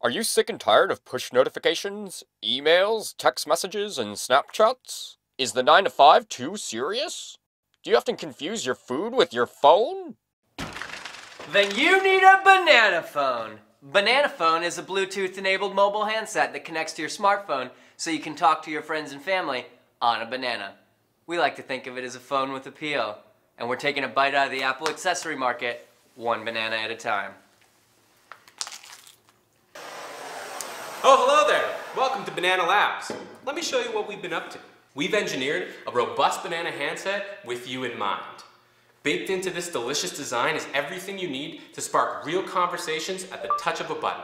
Are you sick and tired of push notifications, emails, text messages, and Snapchats? Is the 9 to 5 too serious? Do you often confuse your food with your phone? Then you need a banana phone. Banana phone is a Bluetooth-enabled mobile handset that connects to your smartphone so you can talk to your friends and family on a banana. We like to think of it as a phone with appeal, and we're taking a bite out of the Apple accessory market, one banana at a time. Oh, hello there. Welcome to Banana Labs. Let me show you what we've been up to. We've engineered a robust banana handset with you in mind. Baked into this delicious design is everything you need to spark real conversations at the touch of a button.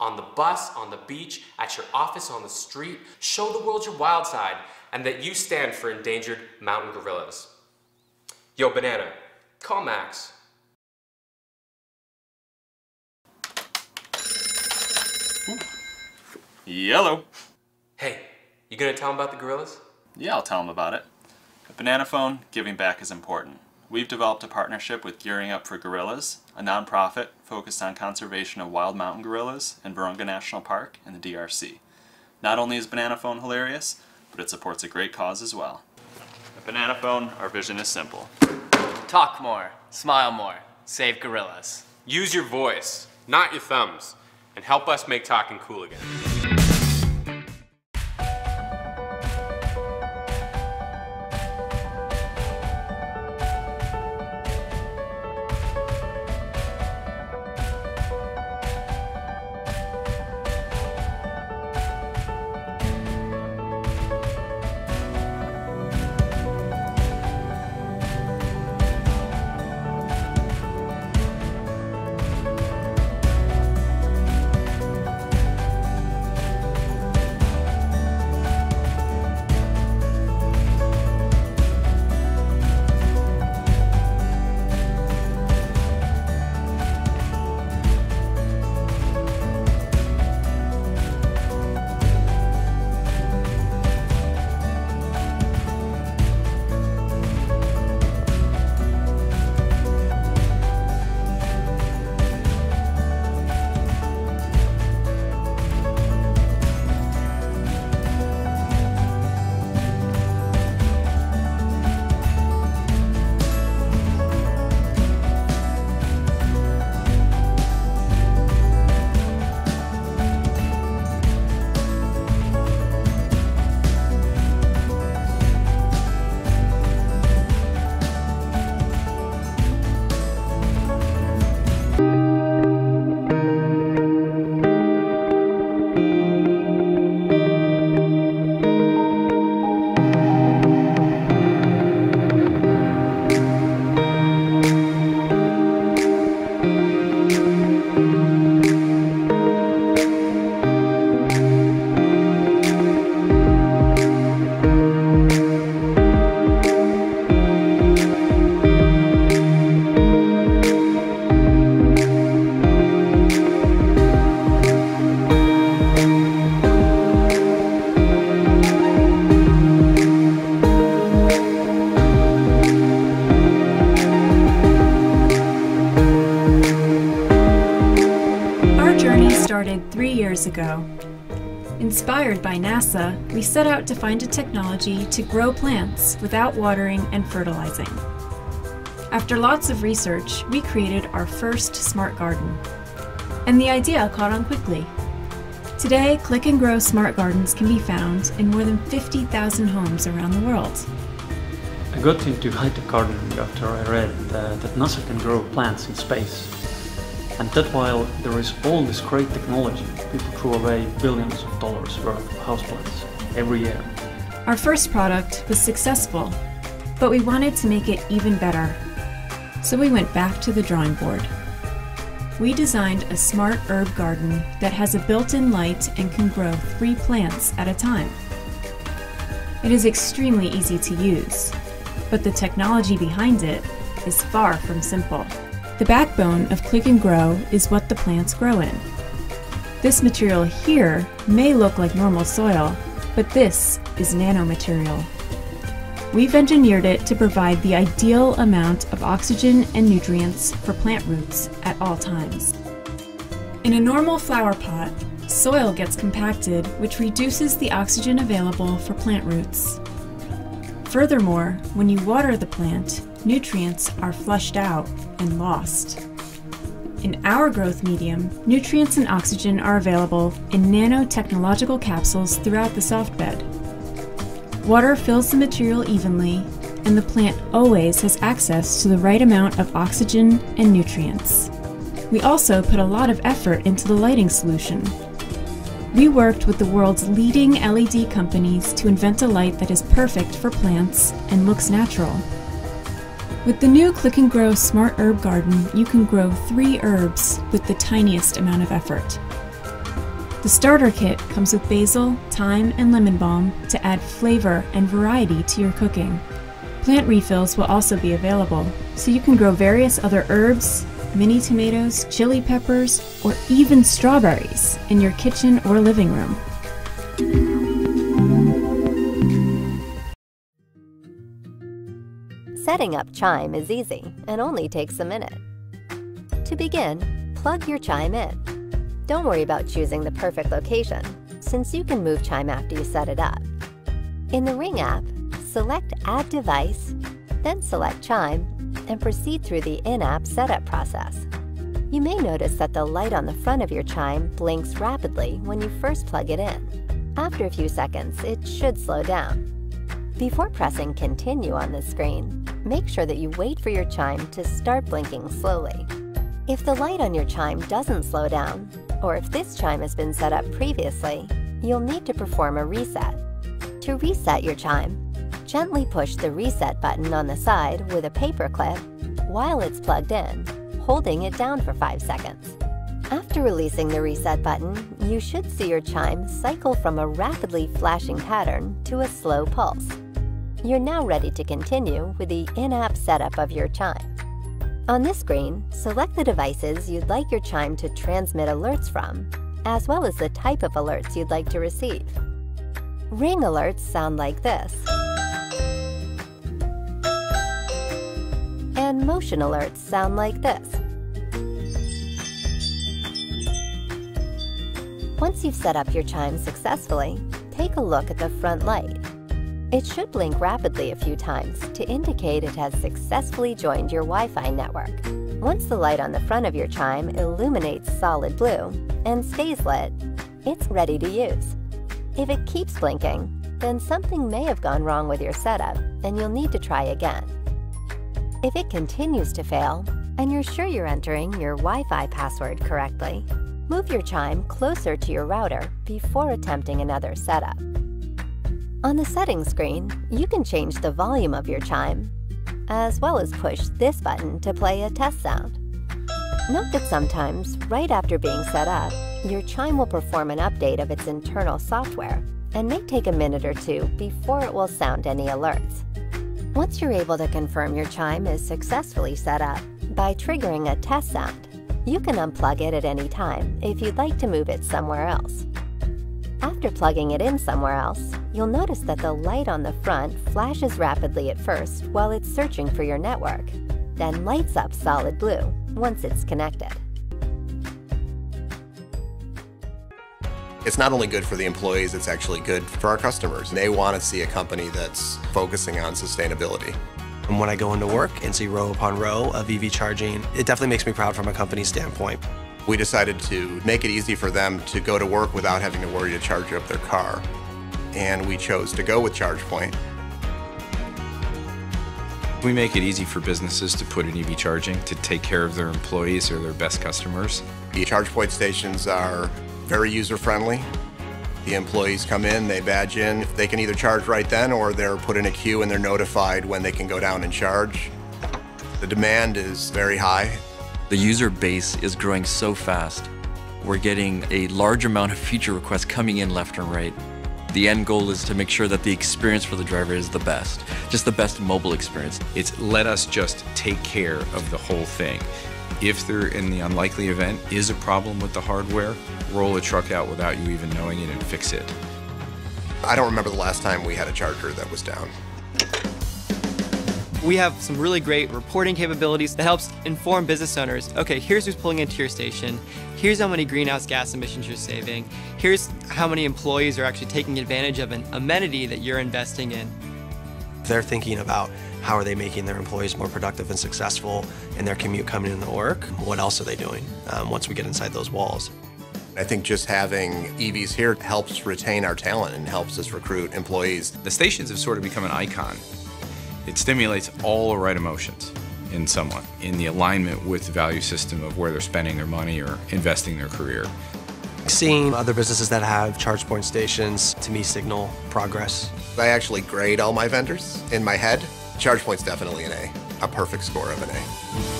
On the bus, on the beach, at your office, on the street, show the world your wild side and that you stand for endangered mountain gorillas. Yo, Banana, call Max. Yellow. Hey, you gonna tell him about the gorillas? Yeah, I'll tell him about it. At Banana Phone, giving back is important. We've developed a partnership with Gearing Up for Gorillas, a nonprofit focused on conservation of wild mountain gorillas in Virunga National Park in the DRC. Not only is Banana Phone hilarious, but it supports a great cause as well. At Banana Phone, our vision is simple. Talk more, smile more, save gorillas. Use your voice, not your thumbs, and help us make talking cool again. Started 3 years ago. Inspired by NASA, we set out to find a technology to grow plants without watering and fertilizing. After lots of research, we created our first smart garden. And the idea caught on quickly. Today, Click and Grow smart gardens can be found in more than 50,000 homes around the world. I got into high-tech gardening after I read that NASA can grow plants in space. And that while there is all this great technology, people throw away billions of dollars worth of houseplants every year. Our first product was successful, but we wanted to make it even better. So we went back to the drawing board. We designed a smart herb garden that has a built-in light and can grow 3 plants at a time. It is extremely easy to use, but the technology behind it is far from simple. The backbone of Click and Grow is what the plants grow in. This material here may look like normal soil, but this is nanomaterial. We've engineered it to provide the ideal amount of oxygen and nutrients for plant roots at all times. In a normal flower pot, soil gets compacted, which reduces the oxygen available for plant roots. Furthermore, when you water the plant, nutrients are flushed out and lost. In our growth medium, nutrients and oxygen are available in nanotechnological capsules throughout the soft bed. Water fills the material evenly, and the plant always has access to the right amount of oxygen and nutrients. We also put a lot of effort into the lighting solution. We worked with the world's leading LED companies to invent a light that is perfect for plants and looks natural. With the new Click and Grow Smart Herb Garden, you can grow 3 herbs with the tiniest amount of effort. The starter kit comes with basil, thyme, and lemon balm to add flavor and variety to your cooking. Plant refills will also be available, so you can grow various other herbs, mini tomatoes, chili peppers, or even strawberries in your kitchen or living room. Setting up Chime is easy and only takes a minute. To begin, plug your Chime in. Don't worry about choosing the perfect location, since you can move Chime after you set it up. In the Ring app, select Add Device, then select Chime, and proceed through the in-app setup process. You may notice that the light on the front of your Chime blinks rapidly when you first plug it in. After a few seconds, it should slow down. Before pressing Continue on the screen, make sure that you wait for your Chime to start blinking slowly. If the light on your Chime doesn't slow down, or if this Chime has been set up previously, you'll need to perform a reset. To reset your Chime, gently push the reset button on the side with a paper clip while it's plugged in, holding it down for 5 seconds. After releasing the reset button, you should see your Chime cycle from a rapidly flashing pattern to a slow pulse. You're now ready to continue with the in-app setup of your Chime. On this screen, select the devices you'd like your Chime to transmit alerts from, as well as the type of alerts you'd like to receive. Ring alerts sound like this, and motion alerts sound like this. Once you've set up your Chime successfully, take a look at the front light. It should blink rapidly a few times to indicate it has successfully joined your Wi-Fi network. Once the light on the front of your Chime illuminates solid blue and stays lit, it's ready to use. If it keeps blinking, then something may have gone wrong with your setup and you'll need to try again. If it continues to fail, and you're sure you're entering your Wi-Fi password correctly, move your Chime closer to your router before attempting another setup. On the settings screen, you can change the volume of your Chime, as well as push this button to play a test sound. Note that sometimes, right after being set up, your Chime will perform an update of its internal software and may take a minute or two before it will sound any alerts. Once you're able to confirm your Chime is successfully set up by triggering a test sound, you can unplug it at any time if you'd like to move it somewhere else. After plugging it in somewhere else, you'll notice that the light on the front flashes rapidly at first while it's searching for your network, then lights up solid blue once it's connected. It's not only good for the employees, it's actually good for our customers. They want to see a company that's focusing on sustainability. And when I go into work and see row upon row of EV charging, it definitely makes me proud from a company standpoint. We decided to make it easy for them to go to work without having to worry to charge up their car. And we chose to go with ChargePoint. We make it easy for businesses to put in EV charging to take care of their employees or their best customers. The ChargePoint stations are very user-friendly. The employees come in, they badge in. They can either charge right then or they're put in a queue and they're notified when they can go down and charge. The demand is very high. The user base is growing so fast. We're getting a large amount of feature requests coming in left and right. The end goal is to make sure that the experience for the driver is the best, just the best mobile experience. It's let us just take care of the whole thing. If there, in the unlikely event, is a problem with the hardware, roll a truck out without you even knowing it and fix it. I don't remember the last time we had a charger that was down. We have some really great reporting capabilities that helps inform business owners. Okay, here's who's pulling into your station. Here's how many greenhouse gas emissions you're saving. Here's how many employees are actually taking advantage of an amenity that you're investing in. They're thinking about how are they making their employees more productive and successful in their commute coming into work. What else are they doing once we get inside those walls? I think just having EVs here helps retain our talent and helps us recruit employees. The stations have sort of become an icon. It stimulates all the right emotions in someone, in the alignment with the value system of where they're spending their money or investing their career. Seeing other businesses that have ChargePoint stations, to me, signal progress. I actually grade all my vendors in my head. ChargePoint's definitely an A, a perfect score of an A.